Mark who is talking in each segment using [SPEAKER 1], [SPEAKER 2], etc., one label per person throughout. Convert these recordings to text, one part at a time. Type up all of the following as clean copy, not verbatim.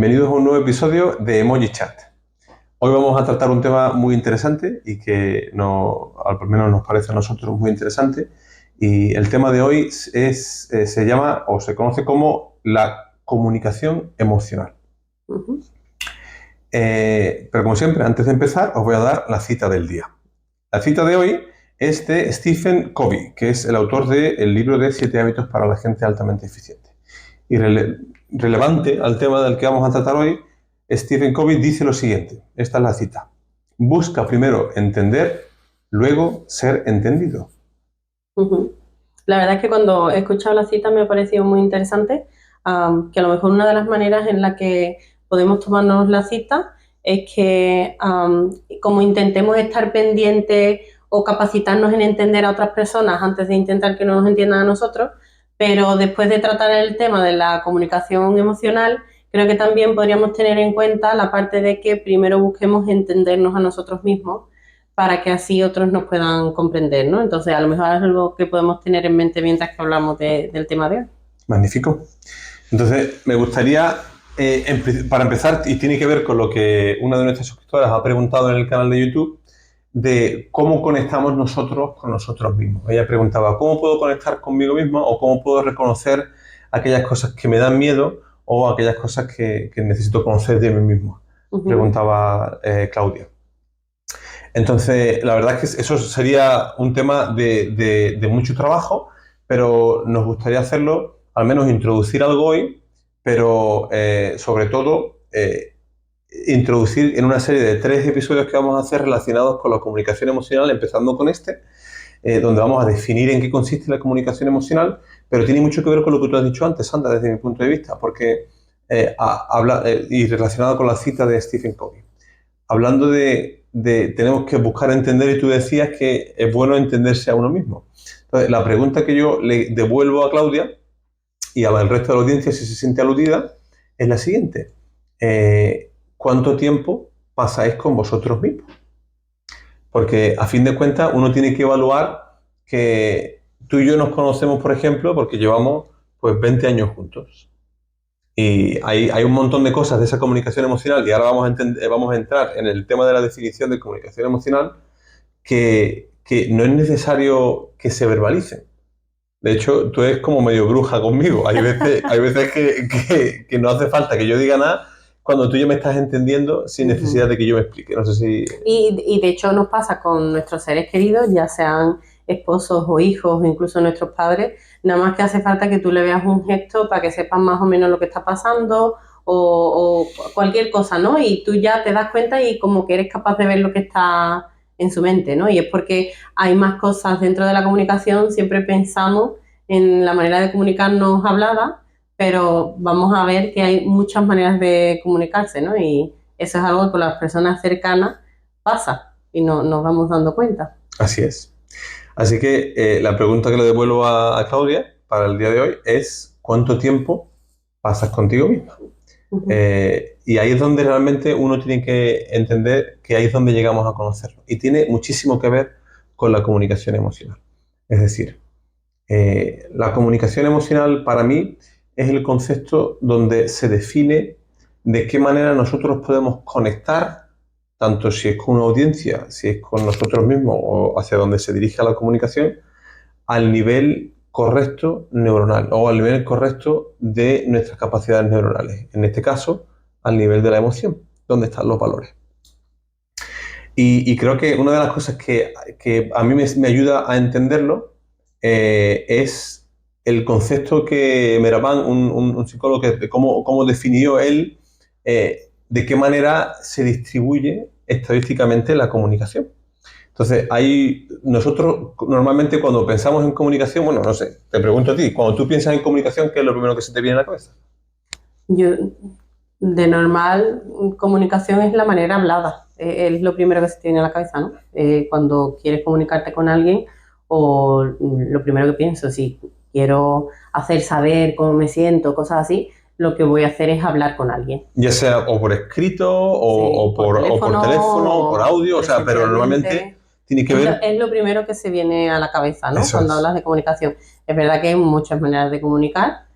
[SPEAKER 1] Bienvenidos a un nuevo episodio de Emoji Chat. Hoy vamos a tratar un tema muy interesante y que al menos nos parece a nosotros muy interesante. Y el tema de hoy se llama o se conoce como la comunicación emocional. Pero como siempre, antes de empezar, os voy a dar la cita del día. La cita de hoy es de Stephen Covey, que es el autor del libro de 7 hábitos para la gente altamente eficiente. Y relevante al tema del que vamos a tratar hoy, Stephen Covey dice lo siguiente, esta es la cita: busca primero entender, luego ser entendido.
[SPEAKER 2] La verdad es que cuando he escuchado la cita me ha parecido muy interesante, que a lo mejor una de las maneras en la que podemos tomarnos la cita es que como intentemos estar pendientes o capacitarnos en entender a otras personas antes de intentar que nos entiendan a nosotros, pero después de tratar el tema de la comunicación emocional, creo que también podríamos tener en cuenta la parte de que primero busquemos entendernos a nosotros mismos para que así otros nos puedan comprender, ¿no? Entonces, a lo mejor es algo que podemos tener en mente mientras que hablamos del tema de hoy.
[SPEAKER 1] Magnífico. Entonces, me gustaría, para empezar, y tiene que ver con lo que una de nuestras suscriptoras ha preguntado en el canal de YouTube, de cómo conectamos nosotros con nosotros mismos. Ella preguntaba, ¿cómo puedo conectar conmigo mismo o cómo puedo reconocer aquellas cosas que me dan miedo o aquellas cosas que necesito conocer de mí mismo? Preguntaba Claudia. Entonces, la verdad es que eso sería un tema de mucho trabajo, pero nos gustaría hacerlo, al menos introducir algo hoy, pero sobre todo introducir en una serie de 3 episodios que vamos a hacer relacionados con la comunicación emocional, empezando con donde vamos a definir en qué consiste la comunicación emocional, pero tiene mucho que ver con lo que tú has dicho antes, Sandra, desde mi punto de vista, porque y relacionado con la cita de Stephen Covey. Hablando de tenemos que buscar entender, y tú decías que es bueno entenderse a uno mismo. Entonces, la pregunta que yo le devuelvo a Claudia y al resto de la audiencia, si se siente aludida, es la siguiente. ¿Cuánto tiempo pasáis con vosotros mismos? Porque a fin de cuentas uno tiene que evaluar que tú y yo nos conocemos, por ejemplo, porque llevamos pues 20 años juntos. Y hay un montón de cosas de esa comunicación emocional, y ahora vamos a entrar en el tema de la definición de comunicación emocional, que no es necesario que se verbalicen. De hecho, tú eres como medio bruja conmigo. Hay veces que no hace falta que yo diga nada cuando tú ya me estás entendiendo sin necesidad de que yo me explique. No sé si...
[SPEAKER 2] Y de hecho nos pasa con nuestros seres queridos, ya sean esposos o hijos o incluso nuestros padres, nada más que hace falta que tú le veas un gesto para que sepan más o menos lo que está pasando o cualquier cosa, ¿no? Y tú ya te das cuenta y como que eres capaz de ver lo que está en su mente, ¿no? Y es porque hay más cosas dentro de la comunicación, siempre pensamos en la manera de comunicarnos hablada, pero vamos a ver que hay muchas maneras de comunicarse, ¿no? Y eso es algo que con las personas cercanas pasa y no nos vamos dando cuenta.
[SPEAKER 1] Así es. Así que la pregunta que le devuelvo a Claudia para el día de hoy es: ¿cuánto tiempo pasas contigo misma? Y ahí es donde realmente uno tiene que entender que ahí es donde llegamos a conocerlo. Y tiene muchísimo que ver con la comunicación emocional. Es decir, la comunicación emocional para mí es el concepto donde se define de qué manera nosotros podemos conectar, tanto si es con una audiencia, si es con nosotros mismos o hacia donde se dirige la comunicación, al nivel correcto neuronal o al nivel correcto de nuestras capacidades neuronales. En este caso, al nivel de la emoción, donde están los valores. Y creo que una de las cosas que a mí me ayuda a entenderlo es el concepto que Mehraban, un psicólogo, cómo definió él de qué manera se distribuye estadísticamente la comunicación. Entonces, nosotros normalmente cuando pensamos en comunicación, bueno, no sé, te pregunto a ti, cuando tú piensas en comunicación, ¿qué es lo primero que se te viene a la cabeza?
[SPEAKER 2] Yo, de normal, comunicación es la manera hablada, es lo primero que se te viene a la cabeza, ¿no? Cuando quieres comunicarte con alguien, o lo primero que pienso, si quiero hacer saber cómo me siento, cosas así, lo que voy a hacer es hablar con alguien.
[SPEAKER 1] Ya sea o por escrito, o por teléfono, o por audio, o sea, pero normalmente tiene que ver...
[SPEAKER 2] Es lo primero que se viene a la cabeza, ¿no?
[SPEAKER 1] Eso
[SPEAKER 2] Cuando
[SPEAKER 1] es.
[SPEAKER 2] hablas de comunicación. Es verdad que hay muchas maneras de comunicar.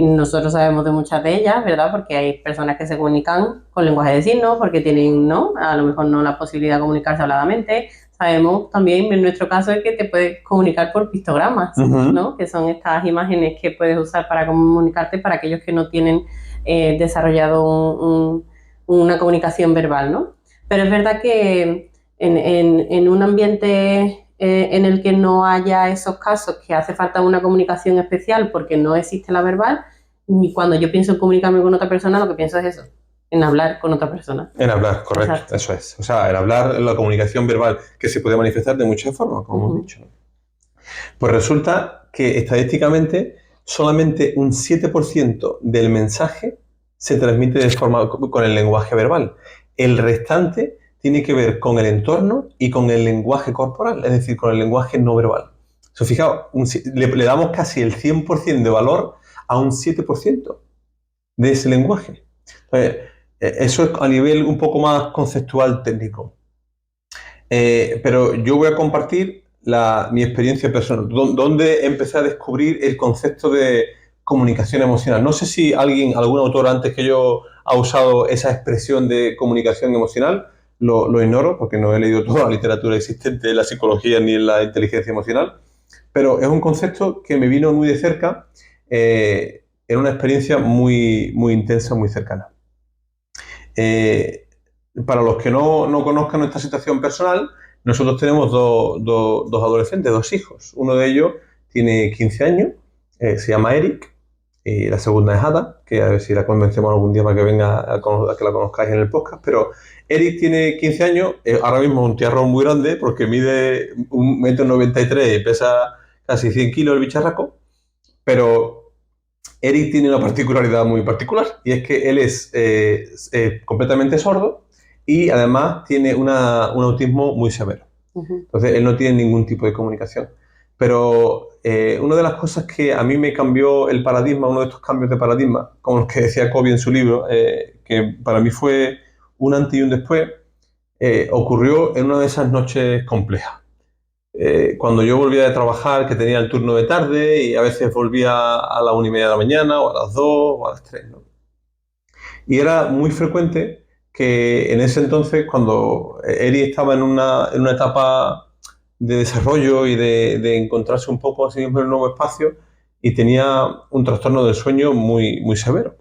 [SPEAKER 2] Nosotros sabemos de muchas de ellas, ¿verdad? Porque hay personas que se comunican con lenguaje de signos, porque tienen, ¿no? A lo mejor no la posibilidad de comunicarse habladamente. Sabemos también, en nuestro caso, es que te puedes comunicar por pictogramas, ¿no? Que son estas imágenes que puedes usar para comunicarte para aquellos que no tienen desarrollado una comunicación verbal, ¿no? Pero es verdad que en un ambiente en el que no haya esos casos que hace falta una comunicación especial porque no existe la verbal, y cuando yo pienso en comunicarme con otra persona, lo que pienso es eso, en hablar con otra persona.
[SPEAKER 1] En hablar, correcto, exacto. Eso es. O sea, el hablar, la comunicación verbal, que se puede manifestar de muchas formas, como hemos dicho. Pues resulta que estadísticamente solamente un 7% del mensaje se transmite de forma con el lenguaje verbal. El restante tiene que ver con el entorno y con el lenguaje corporal, es decir, con el lenguaje no verbal. Fijaos, le damos casi el 100% de valor a un 7% de ese lenguaje. Entonces, eso es a nivel un poco más conceptual, técnico. Pero yo voy a compartir mi experiencia personal, donde empecé a descubrir el concepto de comunicación emocional. No sé si algún autor antes que yo ha usado esa expresión de comunicación emocional, lo ignoro porque no he leído toda la literatura existente en la psicología ni en la inteligencia emocional, pero es un concepto que me vino muy de cerca en una experiencia muy, muy intensa, muy cercana. Para los que no conozcan nuestra situación personal, nosotros tenemos dos adolescentes, dos hijos. Uno de ellos tiene 15 años, se llama Eric, y la segunda es Ada, que a ver si la convencemos algún día para que venga a que la conozcáis en el podcast. Pero Eric tiene 15 años, ahora mismo es un tiarrón muy grande porque mide 1,93 m y pesa casi 100 kilos el bicharraco, pero Eric tiene una particularidad muy particular y es que él es completamente sordo y además tiene un autismo muy severo. Entonces él no tiene ningún tipo de comunicación. Pero una de las cosas que a mí me cambió el paradigma, uno de estos cambios de paradigma, como los que decía Covey en su libro, que para mí fue un antes y un después, ocurrió en una de esas noches complejas. Cuando yo volvía de trabajar, que tenía el turno de tarde y a veces volvía a las 1:30 de la mañana o a las 2 o a las 3, ¿no? Y era muy frecuente que en ese entonces, cuando Eri estaba en una etapa de desarrollo y de encontrarse un poco a sí mismo en un nuevo espacio, y tenía un trastorno del sueño muy, muy severo.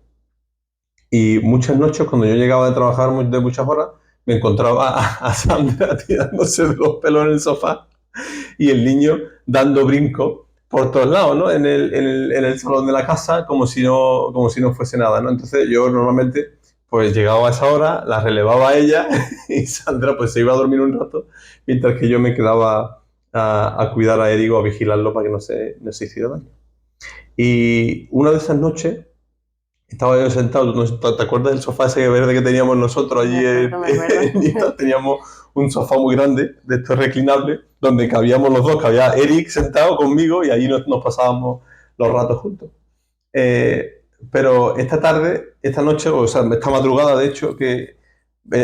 [SPEAKER 1] Y muchas noches, cuando yo llegaba de trabajar de muchas horas, me encontraba a Sandra tirándose de los pelos en el sofá y el niño dando brincos por todos lados, ¿no? En el salón de la casa, como si no fuese nada, ¿no? Entonces yo normalmente, pues llegaba a esa hora, la relevaba a ella y Sandra pues se iba a dormir un rato, mientras que yo me quedaba a cuidar a Eric o a vigilarlo para que no se hiciera daño. Y una de esas noches estaba yo sentado, ¿te acuerdas del sofá ese verde que teníamos nosotros allí? Teníamos un sofá muy grande, de estos reclinables, donde cabíamos los dos, cabía Eric sentado conmigo y allí nos pasábamos los ratos juntos. Pero esta noche, o sea, esta madrugada, de hecho, que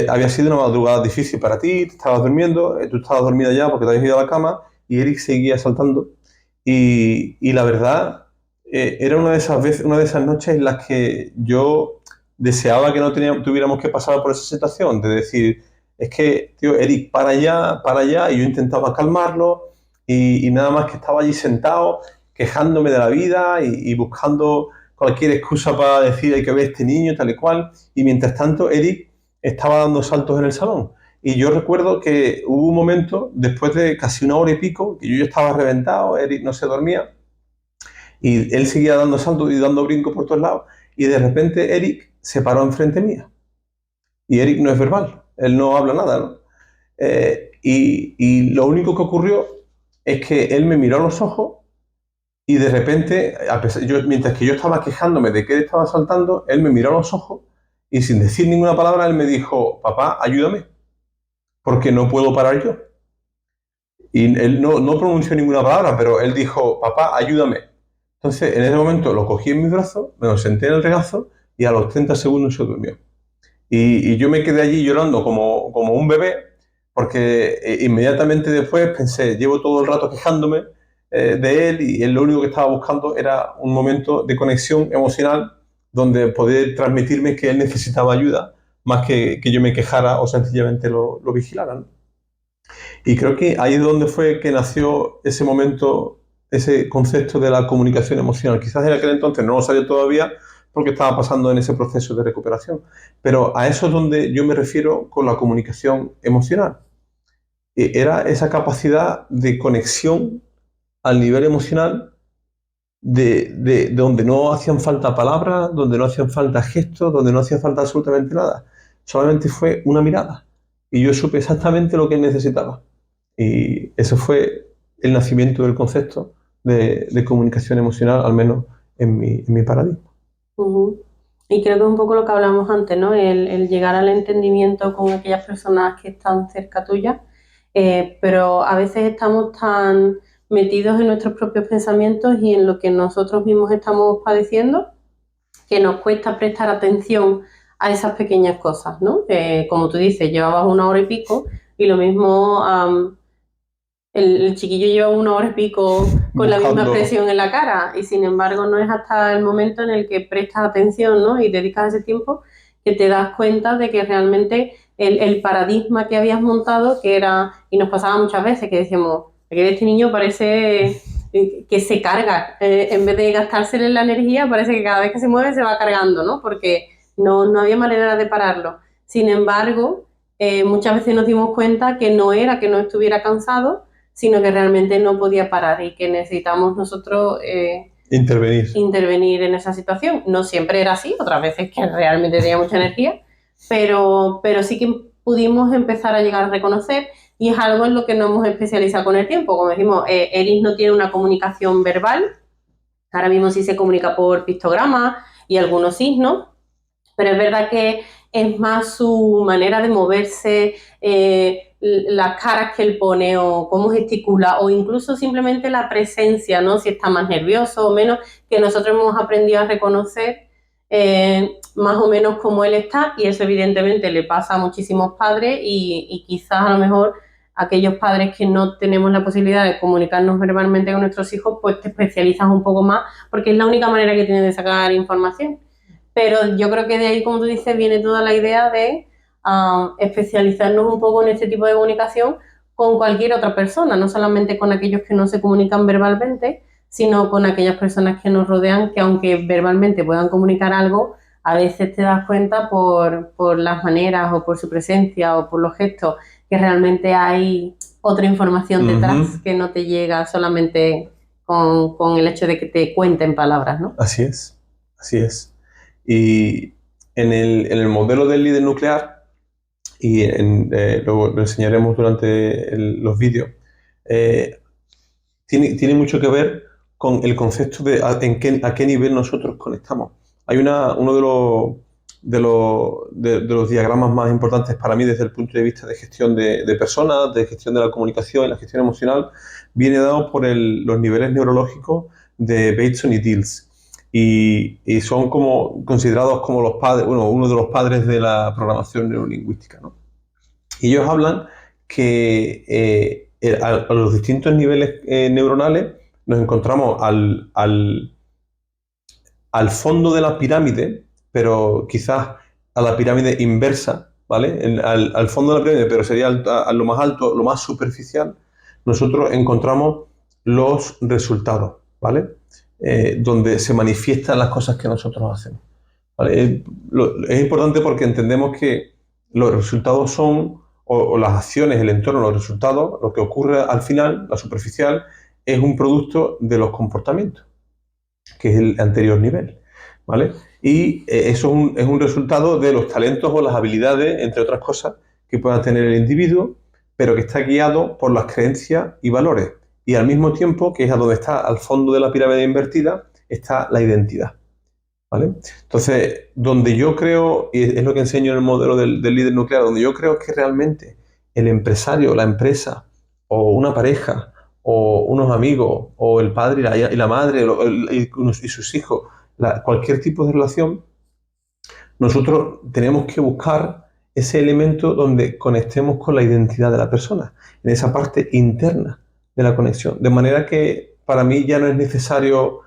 [SPEAKER 1] había sido una madrugada difícil para ti, te estabas durmiendo, tú estabas dormida ya porque te habías ido a la cama y Eric seguía saltando. Y la verdad, era una de esas veces, una de esas noches en las que yo deseaba que no tuviéramos que pasar por esa situación, de decir, es que, tío, Eric, para allá, y yo intentaba calmarlo, y nada más que estaba allí sentado, quejándome de la vida y buscando cualquier excusa para decir hay que ver a este niño, tal y cual, y mientras tanto Eric estaba dando saltos en el salón. Y yo recuerdo que hubo un momento, después de casi 1 hora y pico, que yo ya estaba reventado, Eric no se dormía, y él seguía dando saltos y dando brincos por todos lados, y de repente Eric se paró enfrente mía. Y Eric no es verbal, él no habla nada, ¿no? Y lo único que ocurrió es que él me miró a los ojos y de repente, mientras que yo estaba quejándome de que él estaba saltando, él me miró a los ojos y sin decir ninguna palabra, él me dijo, papá, ayúdame, porque no puedo parar yo. Y él no pronunció ninguna palabra, pero él dijo, papá, ayúdame. Entonces, en ese momento lo cogí en mis brazos, me lo senté en el regazo y a los 30 segundos se durmió. Y yo me quedé allí llorando como un bebé, porque inmediatamente después pensé, llevo todo el rato quejándome, de él, y él lo único que estaba buscando era un momento de conexión emocional donde poder transmitirme que él necesitaba ayuda, más que yo me quejara o sencillamente lo vigilara, ¿no? Y creo que ahí es donde fue que nació ese momento, ese concepto de la comunicación emocional. Quizás en aquel entonces no lo sabía todavía porque estaba pasando en ese proceso de recuperación, pero a eso es donde yo me refiero con la comunicación emocional. Era esa capacidad de conexión al nivel emocional de donde no hacían falta palabras, donde no hacían falta gestos, donde no hacía falta absolutamente nada. Solamente fue una mirada. Y yo supe exactamente lo que él necesitaba. Y eso fue el nacimiento del concepto de comunicación emocional, al menos en mi paradigma.
[SPEAKER 2] Ujú. Y creo que es un poco lo que hablamos antes, ¿no? El llegar al entendimiento con aquellas personas que están cerca tuya, pero a veces estamos tan metidos en nuestros propios pensamientos y en lo que nosotros mismos estamos padeciendo que nos cuesta prestar atención a esas pequeñas cosas, ¿no? Como tú dices, llevabas 1 hora y pico y lo mismo el chiquillo lleva 1 hora y pico con la misma
[SPEAKER 1] Buscando.
[SPEAKER 2] expresión en la cara y sin embargo no es hasta el momento en el que prestas atención, ¿no? Y dedicas ese tiempo que te das cuenta de que realmente el paradigma que habías montado, que era, y nos pasaba muchas veces, que decíamos, que este niño parece que se carga, en vez de gastársele la energía, parece que cada vez que se mueve se va cargando, ¿no? Porque no había manera de pararlo. Sin embargo, muchas veces nos dimos cuenta que no era que no estuviera cansado, sino que realmente no podía parar y que necesitamos nosotros intervenir en esa situación. No siempre era así, otras veces que realmente tenía mucha energía, pero sí que pudimos empezar a llegar a reconocer y es algo en lo que nos hemos especializado con el tiempo. Como decimos, Eris no tiene una comunicación verbal, ahora mismo sí se comunica por pictogramas y algunos signos, pero es verdad que es más su manera de moverse, las caras que él pone o cómo gesticula o incluso simplemente la presencia, ¿no? Si está más nervioso o menos, que nosotros hemos aprendido a reconocer más o menos cómo él está y eso evidentemente le pasa a muchísimos padres y quizás a lo mejor aquellos padres que no tenemos la posibilidad de comunicarnos verbalmente con nuestros hijos, pues te especializas un poco más porque es la única manera que tienen de sacar información. Pero yo creo que de ahí, como tú dices, viene toda la idea de especializarnos un poco en este tipo de comunicación con cualquier otra persona, no solamente con aquellos que no se comunican verbalmente, sino con aquellas personas que nos rodean, que aunque verbalmente puedan comunicar algo, a veces te das cuenta por las maneras o por su presencia o por los gestos que realmente hay otra información detrás que no te llega solamente con el hecho de que te cuenten palabras, ¿no?
[SPEAKER 1] Así es, así es. Y en el modelo del líder nuclear, y lo enseñaremos durante los vídeos, tiene mucho que ver con el concepto de a qué nivel nosotros conectamos. Hay uno de los diagramas más importantes para mí desde el punto de vista de gestión de personas, de gestión de la comunicación y la gestión emocional, viene dado por los niveles neurológicos de Bateson y Diels. Y son como considerados como los padres, bueno, uno de los padres de la programación neurolingüística, ¿no? Y ellos hablan que a los distintos niveles neuronales nos encontramos al fondo de la pirámide, pero quizás a la pirámide inversa, ¿vale? Al fondo de la pirámide, pero sería a lo más alto, lo más superficial, nosotros encontramos los resultados, ¿vale? Donde se manifiestan las cosas que nosotros hacemos, ¿vale? Es importante porque entendemos que los resultados son, o las acciones, el entorno, los resultados, lo que ocurre al final, la superficial, es un producto de los comportamientos, que es el anterior nivel, ¿vale? Y eso es un resultado de los talentos o las habilidades, entre otras cosas, que pueda tener el individuo, pero que está guiado por las creencias y valores. Y al mismo tiempo, que es a donde está, al fondo de la pirámide invertida, está la identidad, ¿vale? Entonces, donde yo creo, y es lo que enseño en el modelo del líder nuclear, donde yo creo que realmente el empresario, la empresa, o una pareja, o unos amigos, o el padre y la madre, y sus hijos, cualquier tipo de relación, nosotros tenemos que buscar ese elemento donde conectemos con la identidad de la persona, en esa parte interna de la conexión. De manera que para mí ya no es necesario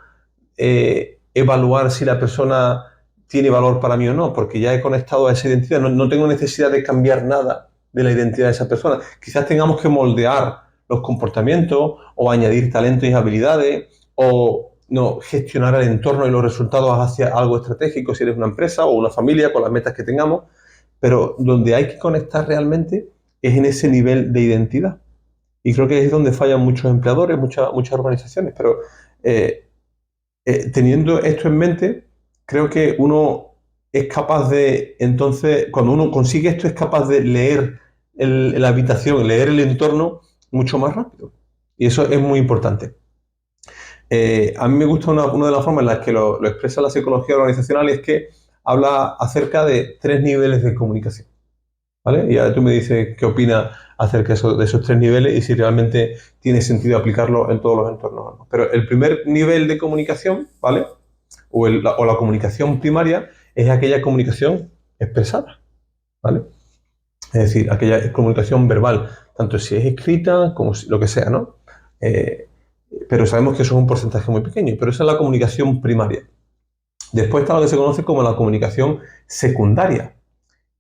[SPEAKER 1] evaluar si la persona tiene valor para mí o no, porque ya he conectado a esa identidad, no tengo necesidad de cambiar nada de la identidad de esa persona. Quizás tengamos que moldear los comportamientos o añadir talentos y habilidades o no gestionar el entorno y los resultados hacia algo estratégico si eres una empresa o una familia con las metas que tengamos, pero donde hay que conectar realmente es en ese nivel de identidad. Y creo que es donde fallan muchos empleadores, muchas organizaciones, pero teniendo esto en mente, creo que uno es capaz de, entonces, cuando uno consigue esto, es capaz de leer la habitación, leer el entorno mucho más rápido. Y eso es muy importante. A mí me gusta una de las formas en las que lo expresa la psicología organizacional, es que habla acerca de 3 niveles de comunicación. ¿Vale? Y ahora tú me dices qué opinas acerca de esos 3 niveles y si realmente tiene sentido aplicarlo en todos los entornos. Pero el primer nivel de comunicación, ¿vale? O la comunicación primaria es aquella comunicación expresada, ¿vale? Es decir, aquella comunicación verbal, tanto si es escrita como lo que sea, ¿no? Pero sabemos que eso es un porcentaje muy pequeño, pero esa es la comunicación primaria. Después está lo que se conoce como la comunicación secundaria.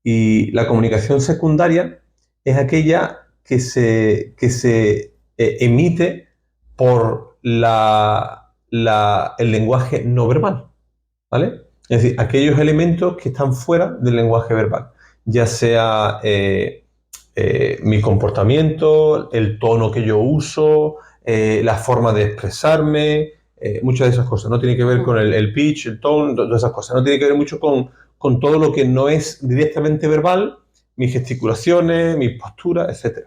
[SPEAKER 1] Y la comunicación secundaria es aquella que se emite por el lenguaje no verbal, ¿vale? Es decir, aquellos elementos que están fuera del lenguaje verbal, ya sea mi comportamiento, el tono que yo uso, la forma de expresarme, muchas de esas cosas. No tiene que ver con el pitch, el tono, todas esas cosas. No tiene que ver mucho con todo lo que no es directamente verbal, mis gesticulaciones, mis posturas, etc.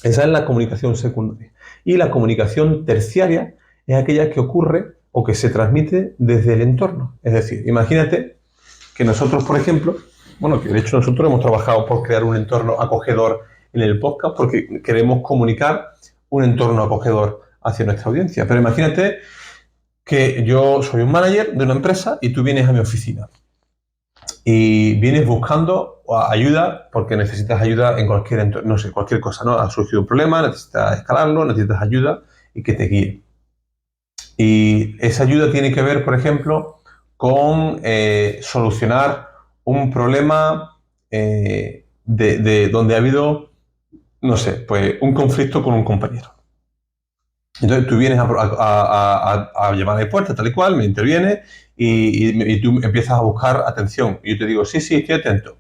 [SPEAKER 1] Esa es la comunicación secundaria. Y la comunicación terciaria es aquella que ocurre o que se transmite desde el entorno. Es decir, imagínate que nosotros, por ejemplo, bueno, que de hecho nosotros hemos trabajado por crear un entorno acogedor en el podcast porque queremos comunicar un entorno acogedor hacia nuestra audiencia. Pero imagínate que yo soy un manager de una empresa y tú vienes a mi oficina y vienes buscando ayuda porque necesitas ayuda en cualquier entorno, no sé, cualquier cosa, ¿no? Ha surgido un problema, necesitas escalarlo, necesitas ayuda y que te guíe. Y esa ayuda tiene que ver, por ejemplo, con solucionar un problema de donde ha habido, no sé, pues un conflicto con un compañero. Entonces tú vienes a llamar a mi puerta, tal y cual, me intervienes y tú empiezas a buscar atención. Y yo te digo, sí, estoy atento.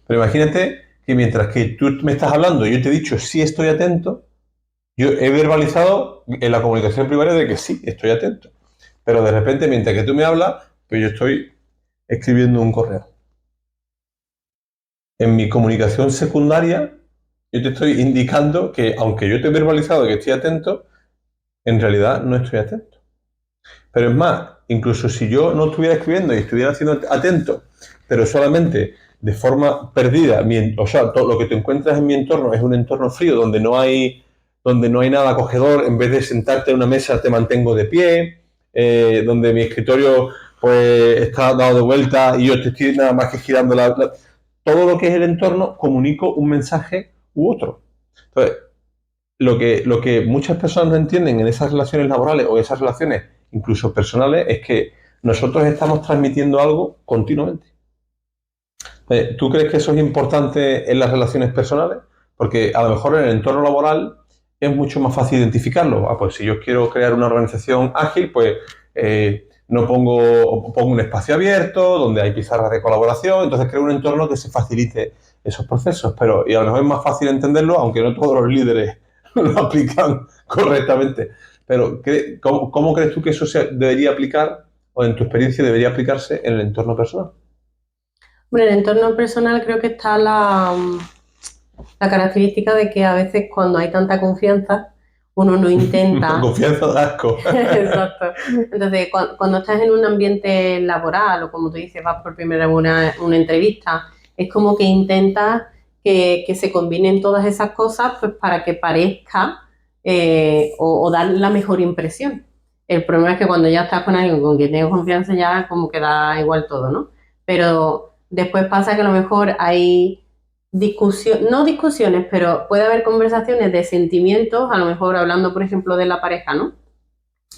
[SPEAKER 1] Pero imagínate que mientras que tú me estás hablando y yo te he dicho, sí, estoy atento, yo he verbalizado en la comunicación primaria de que sí, estoy atento. Pero de repente, mientras que tú me hablas, pues yo estoy escribiendo un correo. En mi comunicación secundaria, yo te estoy indicando que, aunque yo te he verbalizado que estoy atento, en realidad no estoy atento. Pero es más, incluso si yo no estuviera escribiendo y estuviera siendo atento, pero solamente de forma perdida, o sea, todo lo que te encuentras en mi entorno es un entorno frío donde no hay nada acogedor, en vez de sentarte en una mesa te mantengo de pie, donde mi escritorio pues está dado de vuelta y yo te estoy nada más que girando todo lo que es el entorno, comunico un mensaje u otro. Entonces, lo que muchas personas no entienden en esas relaciones laborales o esas relaciones incluso personales es que nosotros estamos transmitiendo algo continuamente. ¿Tú crees que eso es importante en las relaciones personales? Porque a lo mejor en el entorno laboral es mucho más fácil identificarlo. Pues si yo quiero crear una organización ágil, pues no pongo un espacio abierto donde hay pizarras de colaboración, entonces creo un entorno que se facilite esos procesos. Y a lo mejor es más fácil entenderlo, aunque no todos los líderes lo aplican correctamente. Pero, ¿cómo crees tú que eso se debería aplicar o en tu experiencia debería aplicarse en el entorno personal?
[SPEAKER 2] Bueno, en el entorno personal creo que está la característica de que a veces cuando hay tanta confianza, uno no intenta...
[SPEAKER 1] Confianza de asco.
[SPEAKER 2] Exacto. Entonces, cuando estás en un ambiente laboral o como tú dices, vas por primera vez a una entrevista, es como que intentas que se combinen todas esas cosas pues para que parezca o dar la mejor impresión. El problema es que cuando ya estás con alguien con quien tienes confianza ya como que da igual todo, ¿no? Pero después pasa que a lo mejor hay no discusiones, pero puede haber conversaciones de sentimientos, a lo mejor hablando, por ejemplo, de la pareja, ¿no?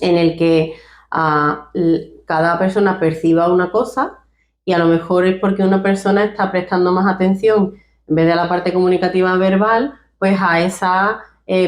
[SPEAKER 2] en el que cada persona perciba una cosa y a lo mejor es porque una persona está prestando más atención, en vez de a la parte comunicativa verbal, pues a esa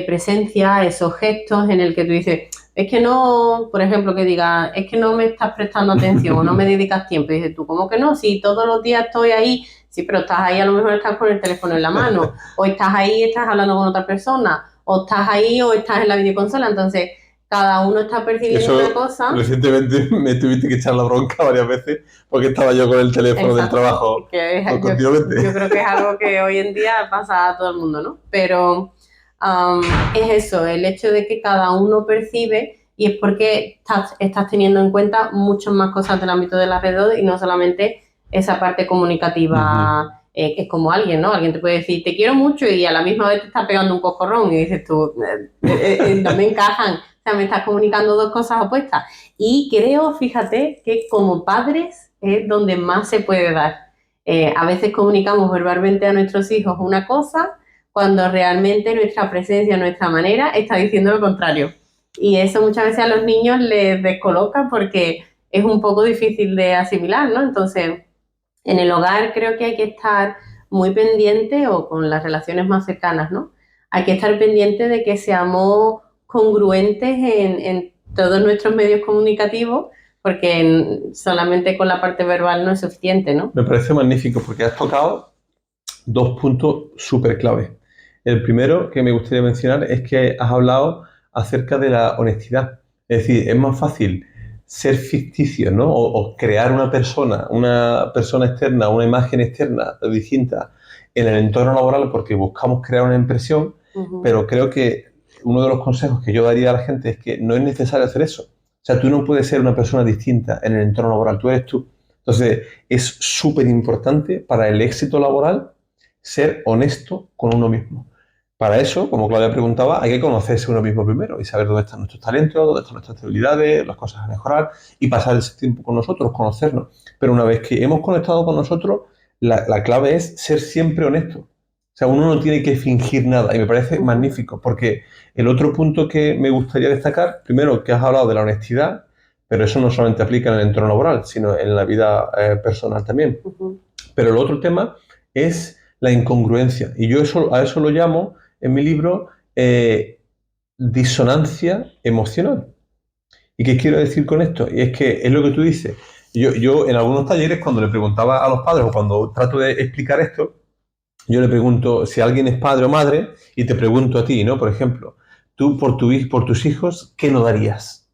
[SPEAKER 2] presencia, a esos gestos en el que tú dices, es que no, por ejemplo, que diga, es que no me estás prestando atención o no me dedicas tiempo. Y dices tú, ¿cómo que no? Si todos los días estoy ahí, sí, pero estás ahí, a lo mejor estás con el teléfono en la mano, o estás ahí, estás hablando con otra persona, o estás ahí o estás en la videoconsola. Entonces, cada uno está percibiendo una
[SPEAKER 1] Eso
[SPEAKER 2] cosa.
[SPEAKER 1] recientemente me tuviste que echar la bronca varias veces porque estaba yo con el teléfono del
[SPEAKER 2] Exacto,
[SPEAKER 1] trabajo
[SPEAKER 2] que yo
[SPEAKER 1] continuamente.
[SPEAKER 2] creo que es algo que hoy en día pasa a todo el mundo, ¿no? Pero es eso, el hecho de que cada uno percibe y es porque estás teniendo en cuenta muchas más cosas del ámbito de la red y no solamente esa parte comunicativa, que es como alguien, ¿no? Alguien te puede decir, te quiero mucho y a la misma vez te está pegando un cocorrón y dices tú, no me encajan, o sea, me estás comunicando dos cosas opuestas. Y creo, fíjate, que como padres es donde más se puede dar. A veces comunicamos verbalmente a nuestros hijos una cosa cuando realmente nuestra presencia, nuestra manera está diciendo lo contrario. Y eso muchas veces a los niños les descoloca porque es un poco difícil de asimilar, ¿no? Entonces, en el hogar creo que hay que estar muy pendiente o con las relaciones más cercanas, ¿no? Hay que estar pendiente de que seamos congruentes en todos nuestros medios comunicativos porque solamente con la parte verbal no es suficiente, ¿no?
[SPEAKER 1] Me parece magnífico porque has tocado dos puntos súper clave. El primero que me gustaría mencionar es que has hablado acerca de la honestidad. Es decir, es más fácil ser ficticio, ¿no? O crear una persona externa, una imagen externa distinta en el entorno laboral porque buscamos crear una impresión, pero creo que uno de los consejos que yo daría a la gente es que no es necesario hacer eso. O sea, tú no puedes ser una persona distinta en el entorno laboral, tú eres tú. Entonces, es súper importante para el éxito laboral ser honesto con uno mismo. Para eso, como Claudia preguntaba, hay que conocerse uno mismo primero y saber dónde están nuestros talentos, dónde están nuestras debilidades, las cosas a mejorar y pasar ese tiempo con nosotros, conocernos. Pero una vez que hemos conectado con nosotros, la clave es ser siempre honesto. O sea, uno no tiene que fingir nada y me parece magnífico porque el otro punto que me gustaría destacar, primero que has hablado de la honestidad, pero eso no solamente aplica en el entorno laboral, sino en la vida personal también. Pero el otro tema es la incongruencia. Y yo a eso lo llamo en mi libro disonancia emocional. ¿Y qué quiero decir con esto? Y es que es lo que tú dices. Yo en algunos talleres, cuando le preguntaba a los padres o cuando trato de explicar esto, yo le pregunto si alguien es padre o madre y te pregunto a ti, ¿no? Por ejemplo, tú por tus hijos, ¿qué no darías?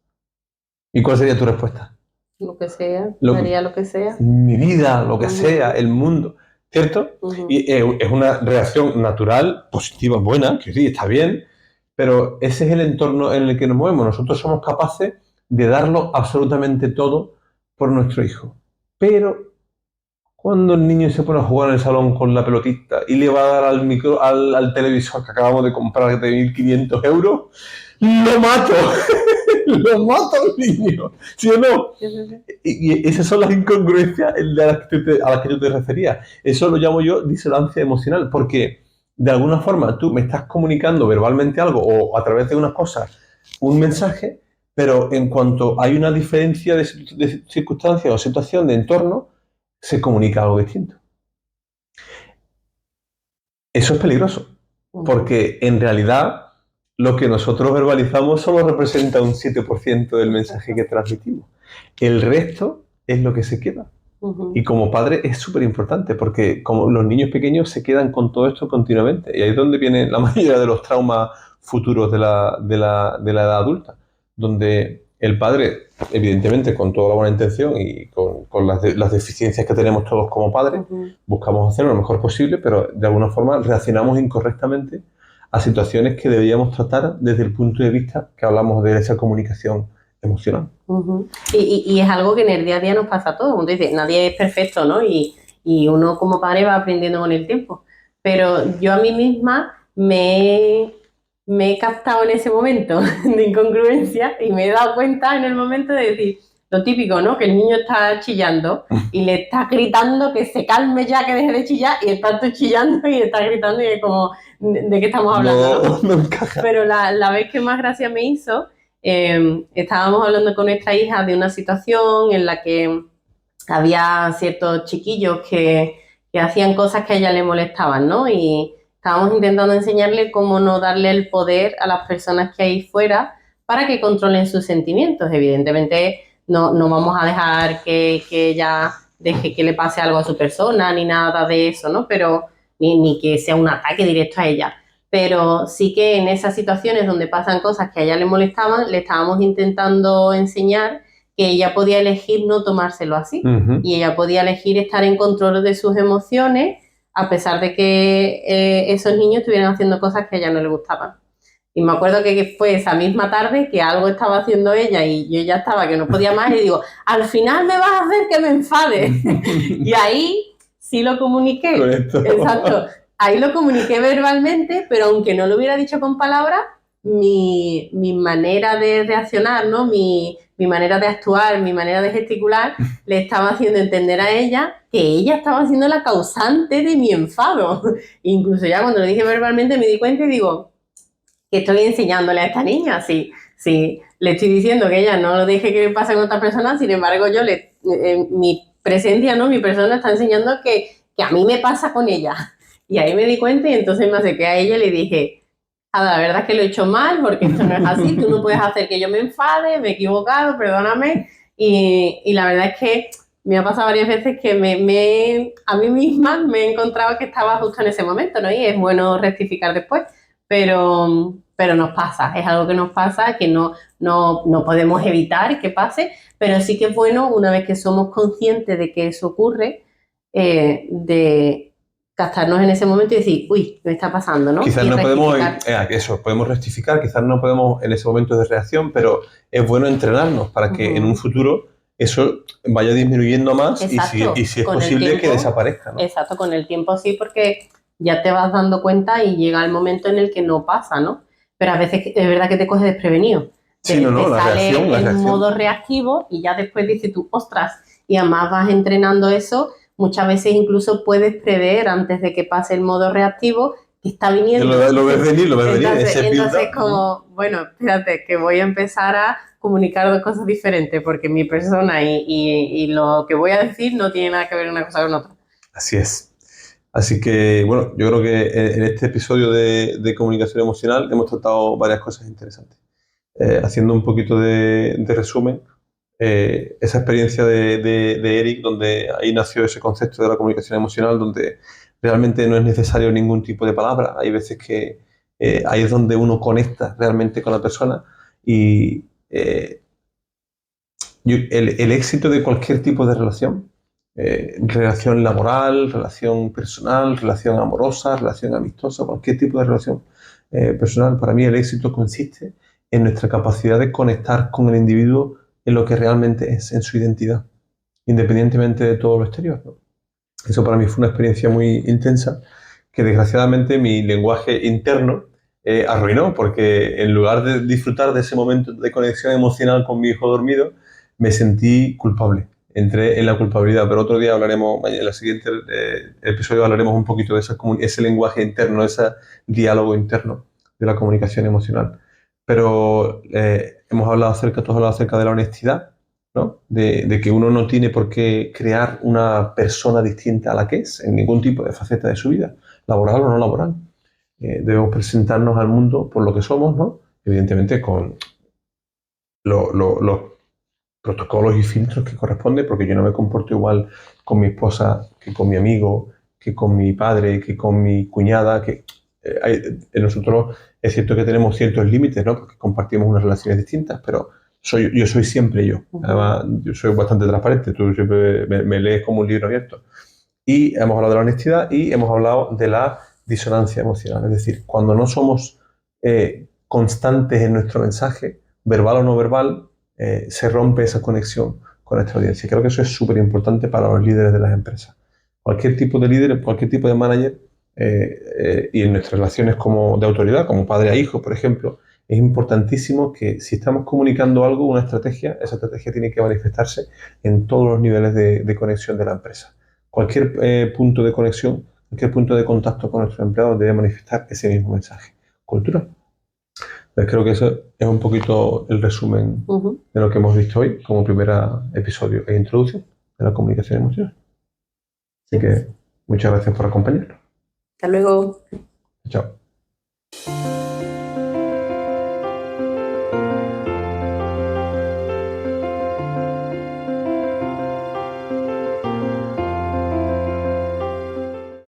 [SPEAKER 1] ¿Y cuál sería tu respuesta?
[SPEAKER 2] Lo que sea, daría lo que sea.
[SPEAKER 1] Mi vida, lo que sea, el mundo, ¿cierto? Y es una reacción natural, positiva, buena, que sí, está bien, pero ese es el entorno en el que nos movemos. Nosotros somos capaces de darlo absolutamente todo por nuestro hijo. Pero cuando el niño se pone a jugar en el salón con la pelotita y le va a dar al televisor que acabamos de comprar de 1.500 euros, ¡lo mato! ¡Lo mato al niño! ¿Sí o no? Y esas son las incongruencias a las que tú te referías. Eso lo llamo yo disonancia emocional, porque de alguna forma tú me estás comunicando verbalmente algo o a través de unas cosas un mensaje, pero en cuanto hay una diferencia de circunstancia o situación de entorno, se comunica algo distinto. Eso es peligroso, porque en realidad lo que nosotros verbalizamos solo representa un 7% del mensaje que transmitimos. El resto es lo que se queda. Y como padre es súper importante, porque como los niños pequeños se quedan con todo esto continuamente. Y ahí es donde vienen la mayoría de los traumas futuros de la edad adulta, donde el padre, evidentemente, con toda la buena intención y con las deficiencias que tenemos todos como padres, buscamos hacer lo mejor posible, pero de alguna forma reaccionamos incorrectamente a situaciones que deberíamos tratar desde el punto de vista que hablamos de esa comunicación emocional.
[SPEAKER 2] Y es algo que en el día a día nos pasa a todos. Como tú dices, nadie es perfecto, ¿no? Y uno como padre va aprendiendo con el tiempo. Pero yo a mí misma me he captado en ese momento de incongruencia y me he dado cuenta en el momento de decir, lo típico, ¿no? Que el niño está chillando y le está gritando que se calme ya, que deje de chillar, y está tú chillando y está gritando y es como, ¿de qué estamos hablando?
[SPEAKER 1] No encaja.
[SPEAKER 2] Pero la vez que más gracia me hizo estábamos hablando con nuestra hija de una situación en la que había ciertos chiquillos que hacían cosas que a ella le molestaban, ¿no? Y estábamos intentando enseñarle cómo no darle el poder a las personas que hay fuera para que controlen sus sentimientos. Evidentemente, no vamos a dejar que ella deje que le pase algo a su persona, ni nada de eso, ¿no? Pero ni que sea un ataque directo a ella. Pero sí que en esas situaciones donde pasan cosas que a ella le molestaban, le estábamos intentando enseñar que ella podía elegir no tomárselo así. Y ella podía elegir estar en control de sus emociones a pesar de que esos niños estuvieran haciendo cosas que a ella no le gustaban. Y me acuerdo que fue esa misma tarde que algo estaba haciendo ella y yo ya estaba que no podía más y digo, al final me vas a hacer que me enfade. Y ahí sí lo comuniqué.
[SPEAKER 1] Correcto.
[SPEAKER 2] Exacto. Ahí lo comuniqué verbalmente, pero aunque no lo hubiera dicho con palabras, mi manera de reaccionar, ¿no? Mi manera de actuar, mi manera de gesticular, le estaba haciendo entender a ella que ella estaba siendo la causante de mi enfado. Incluso ya cuando lo dije verbalmente me di cuenta y digo, que estoy enseñándole a esta niña, si le estoy diciendo que ella no lo deje que le pase con otra persona, sin embargo mi presencia, ¿no? Mi persona está enseñando que a mí me pasa con ella. Y ahí me di cuenta y entonces me acerqué a ella y le dije, la verdad es que lo he hecho mal porque esto no es así, tú no puedes hacer que yo me enfade, me he equivocado, perdóname. Y la verdad es que me ha pasado varias veces que a mí misma me he encontrado que estaba justo en ese momento, ¿no? Y es bueno rectificar después, pero nos pasa, es algo que nos pasa, que no podemos evitar que pase, pero sí que es bueno una vez que somos conscientes de que eso ocurre, de gastarnos en ese momento y decir, uy, me está pasando, ¿no?
[SPEAKER 1] Quizás
[SPEAKER 2] y
[SPEAKER 1] no podemos, podemos rectificar, quizás no podemos en ese momento de reacción, pero es bueno entrenarnos para que en un futuro eso vaya disminuyendo más.
[SPEAKER 2] Exacto.
[SPEAKER 1] y si es
[SPEAKER 2] Con el
[SPEAKER 1] posible
[SPEAKER 2] tiempo,
[SPEAKER 1] que desaparezca, ¿no?
[SPEAKER 2] Exacto, con el tiempo sí, porque ya te vas dando cuenta y llega el momento en el que no pasa, ¿no? Pero a veces es verdad que te coges desprevenido.
[SPEAKER 1] Sí,
[SPEAKER 2] te
[SPEAKER 1] la
[SPEAKER 2] sale
[SPEAKER 1] reacción.
[SPEAKER 2] modo reactivo y ya después dices tú, ostras, y además vas entrenando eso, muchas veces incluso puedes prever antes de que pase el modo reactivo que está viniendo.
[SPEAKER 1] Lo ves venir,
[SPEAKER 2] Entonces como, bueno, espérate, que voy a empezar a comunicar dos cosas diferentes porque mi persona y lo que voy a decir no tiene nada que ver una cosa con otra.
[SPEAKER 1] Así es. Así que, bueno, yo creo que en este episodio de comunicación emocional hemos tratado varias cosas interesantes. Haciendo un poquito de resumen, esa experiencia de Eric, donde ahí nació ese concepto de la comunicación emocional, donde realmente no es necesario ningún tipo de palabra. Hay veces que ahí es donde uno conecta realmente con la persona y el éxito de cualquier tipo de relación, relación laboral, relación personal, relación amorosa, relación amistosa, cualquier tipo de relación personal, para mí el éxito consiste en nuestra capacidad de conectar con el individuo en lo que realmente es, en su identidad, independientemente de todo lo exterior, ¿no? Eso para mí fue una experiencia muy intensa que desgraciadamente mi lenguaje interno arruinó, porque en lugar de disfrutar de ese momento de conexión emocional con mi hijo dormido, me sentí culpable. Entré en la culpabilidad, pero otro día hablaremos, en el siguiente episodio hablaremos un poquito de ese lenguaje interno, ese diálogo interno de la comunicación emocional. Pero hemos hablado todos hablado acerca de la honestidad, ¿no? De que uno no tiene por qué crear una persona distinta a la que es en ningún tipo de faceta de su vida, laboral o no laboral. Debemos presentarnos al mundo por lo que somos, ¿no? Evidentemente con los protocolos y filtros que corresponden, porque yo no me comporto igual con mi esposa que con mi amigo, que con mi padre, que con mi cuñada, que nosotros es cierto que tenemos ciertos límites, ¿no? Porque compartimos unas relaciones distintas, pero yo soy siempre yo. Además, yo soy bastante transparente, tú siempre me lees como un libro abierto. Y hemos hablado de la honestidad y hemos hablado de la disonancia emocional, es decir, cuando no somos constantes en nuestro mensaje, verbal o no verbal, se rompe esa conexión con nuestra audiencia. Creo que eso es súper importante para los líderes de las empresas. Cualquier tipo de líder, cualquier tipo de manager, y en nuestras relaciones como de autoridad, como padre a hijo, por ejemplo, es importantísimo que si estamos comunicando algo, una estrategia, esa estrategia tiene que manifestarse en todos los niveles de conexión de la empresa. Cualquier punto de conexión, cualquier punto de contacto con nuestros empleados debe manifestar ese mismo mensaje. Cultura. Pues creo que eso es un poquito el resumen de lo que hemos visto hoy como primer episodio e introducción de la comunicación emocional. Así que muchas gracias por acompañarnos.
[SPEAKER 2] Hasta luego.
[SPEAKER 1] Chao.